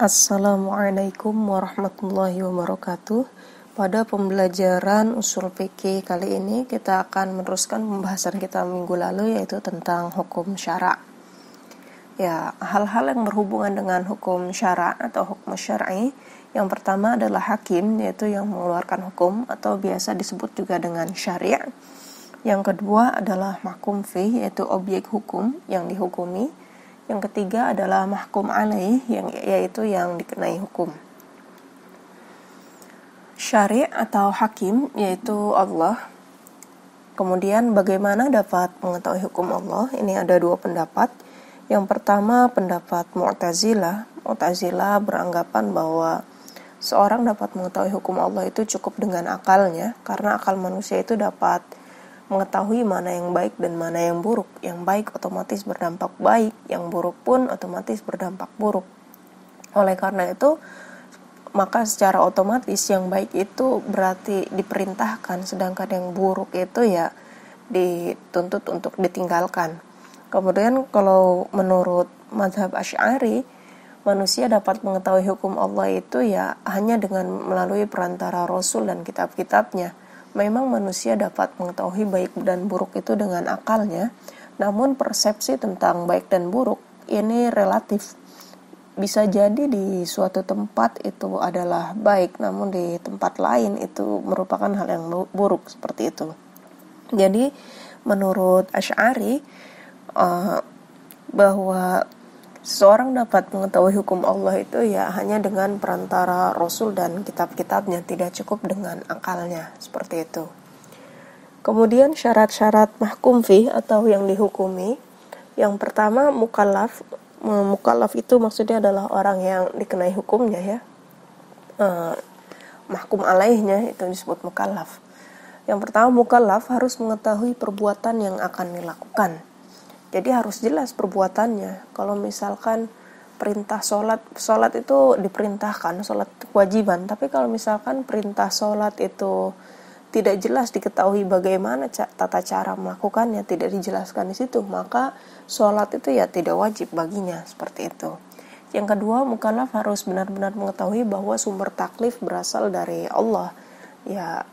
Assalamualaikum warahmatullahi wabarakatuh. Pada pembelajaran usul fikih kali ini kita akan meneruskan pembahasan kita minggu lalu, yaitu tentang hukum syara'. Ya, hal-hal yang berhubungan dengan hukum syara' atau hukum syar'i. Yang pertama adalah hakim, yaitu yang mengeluarkan hukum atau biasa disebut juga dengan syari'. Yang kedua adalah mahkum fih, yaitu objek hukum yang dihukumi. Yang ketiga adalah mahkum alaih, yaitu yang dikenai hukum. Syari' atau hakim yaitu Allah. Kemudian bagaimana dapat mengetahui hukum Allah? Ini ada dua pendapat. Yang pertama pendapat Mu'tazilah. Mu'tazilah beranggapan bahwa seorang dapat mengetahui hukum Allah itu cukup dengan akalnya, karena akal manusia itu dapat mengetahui mana yang baik dan mana yang buruk. Yang baik otomatis berdampak baik, yang buruk pun otomatis berdampak buruk. Oleh karena itu, maka secara otomatis yang baik itu berarti diperintahkan, sedangkan yang buruk itu ya dituntut untuk ditinggalkan. Kemudian kalau menurut mazhab Asy'ari, manusia dapat mengetahui hukum Allah itu ya hanya dengan melalui perantara Rasul dan kitab-kitabnya. Memang manusia dapat mengetahui baik dan buruk itu dengan akalnya, namun persepsi tentang baik dan buruk ini relatif. Bisa jadi di suatu tempat itu adalah baik, namun di tempat lain itu merupakan hal yang buruk, seperti itu. Jadi menurut Asy'ari bahwa seorang dapat mengetahui hukum Allah itu ya hanya dengan perantara Rasul dan kitab-kitabnya, tidak cukup dengan akalnya, seperti itu. Kemudian syarat-syarat mahkum fih atau yang dihukumi. Yang pertama mukallaf. Mukallaf itu maksudnya adalah orang yang dikenai hukumnya ya. Mahkum alaihnya itu disebut mukallaf. Yang pertama mukallaf harus mengetahui perbuatan yang akan dilakukan. Jadi harus jelas perbuatannya. Kalau misalkan perintah sholat itu diperintahkan, sholat kewajiban. Tapi kalau misalkan perintah sholat itu tidak jelas diketahui bagaimana tata cara melakukannya, tidak dijelaskan di situ, maka sholat itu ya tidak wajib baginya, seperti itu. Yang kedua, mukallaf harus benar-benar mengetahui bahwa sumber taklif berasal dari Allah, ya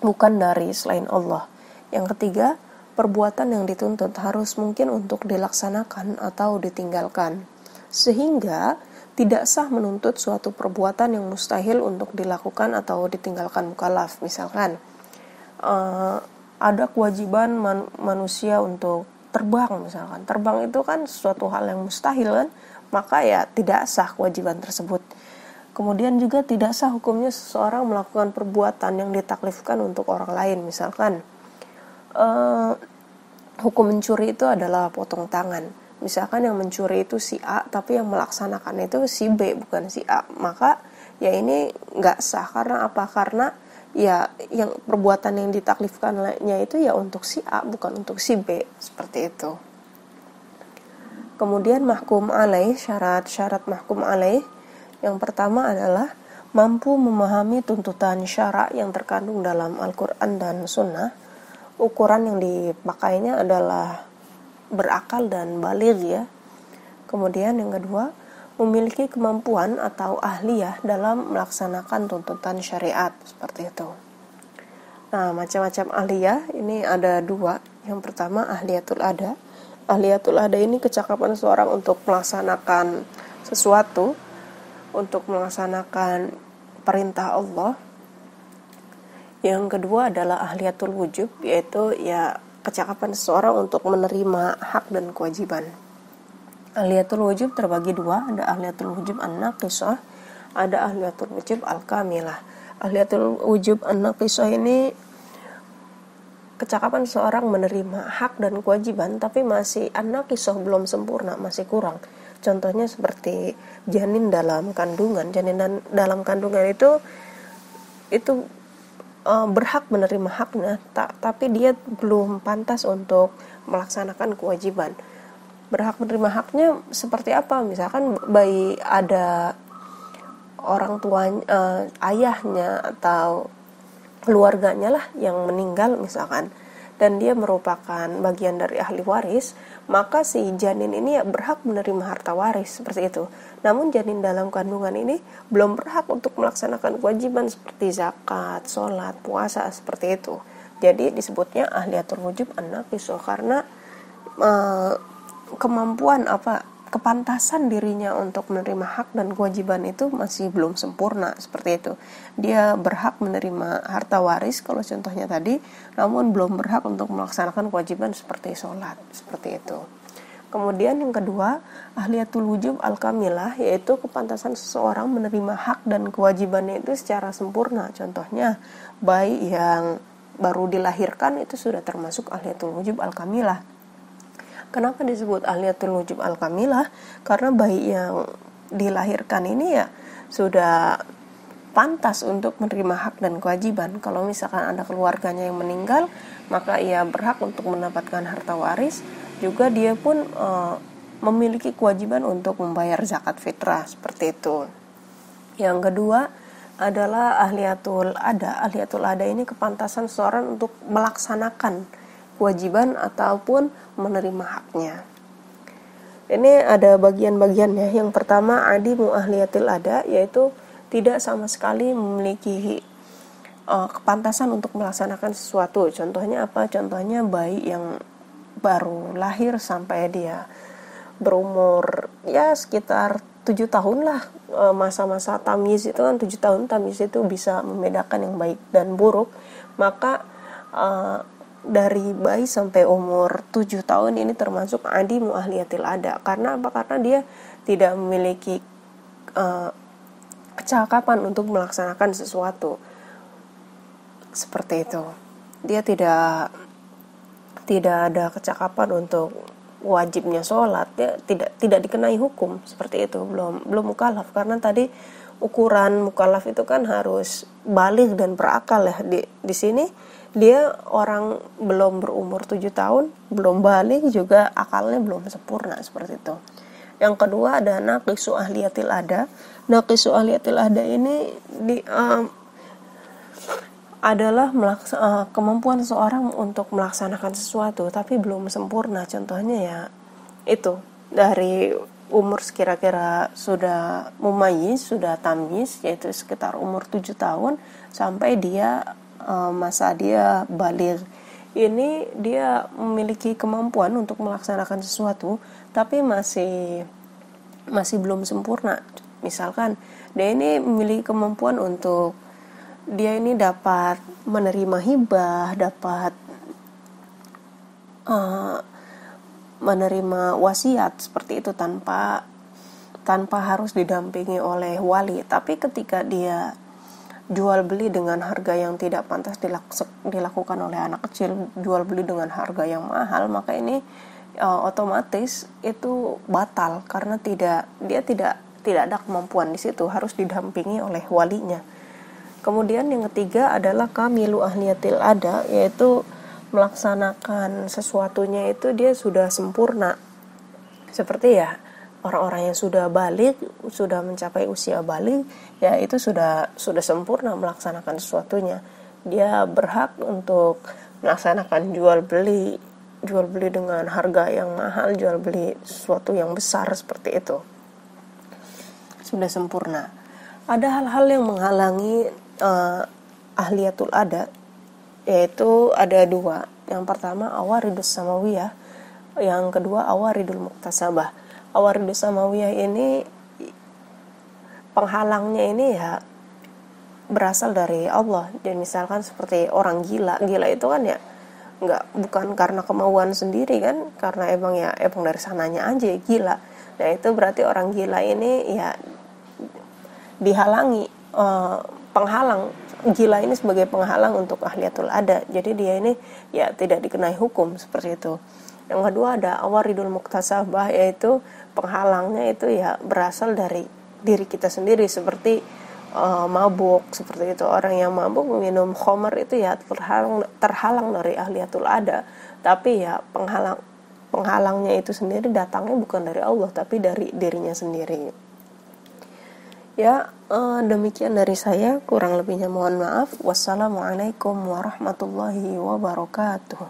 bukan dari selain Allah. Yang ketiga, perbuatan yang dituntut harus mungkin untuk dilaksanakan atau ditinggalkan, sehingga tidak sah menuntut suatu perbuatan yang mustahil untuk dilakukan atau ditinggalkan mukallaf. Misalkan ada kewajiban manusia untuk terbang, misalkan terbang itu kan suatu hal yang mustahil kan, maka ya tidak sah kewajiban tersebut. Kemudian juga tidak sah hukumnya seseorang melakukan perbuatan yang ditaklifkan untuk orang lain. Misalkan hukum mencuri itu adalah potong tangan. Misalkan yang mencuri itu si A, tapi yang melaksanakan itu si B, bukan si A. Maka ya ini nggak sah. Karena apa? Karena ya yang perbuatan yang ditaklifkannya itu ya untuk si A, bukan untuk si B. Seperti itu. Kemudian mahkum alaih, syarat-syarat mahkum alaih. Yang pertama adalah mampu memahami tuntutan syara' yang terkandung dalam Al-Quran dan Sunnah. Ukuran yang dipakainya adalah berakal dan baligh ya. Kemudian yang kedua, memiliki kemampuan atau ahliyah dalam melaksanakan tuntutan syariat, seperti itu. Nah, macam-macam ahliyah ini ada dua. Yang pertama ahliyatul ada. Ahliyatul ada ini kecakapan seorang untuk melaksanakan sesuatu, untuk melaksanakan perintah Allah. Yang kedua adalah ahliyatul wujub, yaitu ya kecakapan seseorang untuk menerima hak dan kewajiban. Ahliyatul wujub terbagi dua, ada ahliyatul wujub an-naqisah, ada ahliyatul wujub al-kamilah. Ahliyatul wujub an-naqisah ini kecakapan seseorang menerima hak dan kewajiban, tapi masih an-naqisah, belum sempurna, masih kurang. Contohnya seperti janin dalam kandungan. Janin dalam kandungan itu berhak menerima haknya, tapi dia belum pantas untuk melaksanakan kewajiban. Berhak menerima haknya seperti apa? Misalkan bayi ada orang tuanya, ayahnya atau keluarganya lah yang meninggal misalkan. dan dia merupakan bagian dari ahli waris, maka si janin ini ya berhak menerima harta waris seperti itu. Namun janin dalam kandungan ini belum berhak untuk melaksanakan kewajiban seperti zakat, sholat, puasa seperti itu. Jadi disebutnya ahliyatul wujub an-naqiso karena kemampuan kepantasan dirinya untuk menerima hak dan kewajiban itu masih belum sempurna seperti itu. Dia berhak menerima harta waris kalau contohnya tadi, namun belum berhak untuk melaksanakan kewajiban seperti sholat seperti itu. Kemudian yang kedua, ahliyatul wujub al-kamilah, yaitu kepantasan seseorang menerima hak dan kewajibannya itu secara sempurna. Contohnya bayi yang baru dilahirkan itu sudah termasuk ahliyatul wujub al-kamilah. Kenapa disebut ahliyatul wujub al-kamilah? Karena bayi yang dilahirkan ini ya sudah pantas untuk menerima hak dan kewajiban. Kalau misalkan ada keluarganya yang meninggal, maka ia berhak untuk mendapatkan harta waris. Juga dia pun memiliki kewajiban untuk membayar zakat fitrah seperti itu. Yang kedua adalah ahliyatul ada. Ahliyatul ada ini kepantasan seseorang untuk melaksanakan kewajiban ataupun menerima haknya. Ini ada bagian-bagiannya. Yang pertama, adimu ahliyatil ada, yaitu tidak sama sekali memiliki kepantasan untuk melaksanakan sesuatu. Contohnya apa? Contohnya bayi yang baru lahir sampai dia berumur ya sekitar 7 tahun lah. Masa-masa tamyiz itu kan 7 tahun, tamyiz itu bisa membedakan yang baik dan buruk. Maka dari bayi sampai umur 7 tahun ini termasuk adimu ahliyatil ada. Karena apa? Karena dia tidak memiliki kecakapan untuk melaksanakan sesuatu seperti itu. Dia tidak ada kecakapan untuk wajibnya sholat, dia tidak dikenai hukum seperti itu, belum mukallaf. Karena tadi ukuran mukallaf itu kan harus baligh dan berakal ya. Di sini dia orang belum berumur 7 tahun, belum baligh, juga akalnya belum sempurna seperti itu. Yang kedua ada naqisu ahliyatil ada. Naqisu ahliyatil ada ini adalah kemampuan seseorang untuk melaksanakan sesuatu tapi belum sempurna. Contohnya ya itu dari umur kira-kira sudah mumayyiz, sudah tamyiz, yaitu sekitar umur 7 tahun sampai dia masa dia baligh. Ini dia memiliki kemampuan untuk melaksanakan sesuatu tapi masih belum sempurna. Misalkan dia ini memiliki kemampuan untuk dia ini dapat menerima hibah, dapat menerima wasiat seperti itu tanpa harus didampingi oleh wali. Tapi ketika dia jual beli dengan harga yang tidak pantas dilakukan oleh anak kecil, jual beli dengan harga yang mahal, maka ini otomatis itu batal karena dia tidak ada kemampuan di situ, harus didampingi oleh walinya. Kemudian yang ketiga adalah kamilu ahliyatil ada, yaitu melaksanakan sesuatunya itu dia sudah sempurna. Seperti ya orang-orang yang sudah baligh, sudah mencapai usia baligh, ya itu sudah sempurna melaksanakan sesuatunya. Dia berhak untuk melaksanakan jual beli dengan harga yang mahal, jual beli sesuatu yang besar seperti itu. Sudah sempurna. Ada hal-hal yang menghalangi ahliyatul ada, yaitu ada dua. Yang pertama awaridus samawiyah, yang kedua awaridul muktasabah. Awaridus samawiyah ini penghalangnya ini ya berasal dari Allah. Dan misalkan seperti orang gila itu kan ya bukan karena kemauan sendiri kan, karena emang dari sananya aja gila. Nah itu berarti orang gila ini ya dihalangi, penghalang. Gila ini sebagai penghalang untuk ahliyatul ada. Jadi dia ini ya tidak dikenai hukum seperti itu. Yang kedua ada awaridul muktasabah, yaitu penghalangnya itu ya berasal dari diri kita sendiri, seperti mabuk seperti itu. Orang yang mabuk minum khamar itu ya terhalang dari ahliyatul ada. Tapi ya penghalangnya itu sendiri datangnya bukan dari Allah tapi dari dirinya sendiri. Ya, demikian dari saya, kurang lebihnya mohon maaf. Wassalamualaikum warahmatullahi wabarakatuh.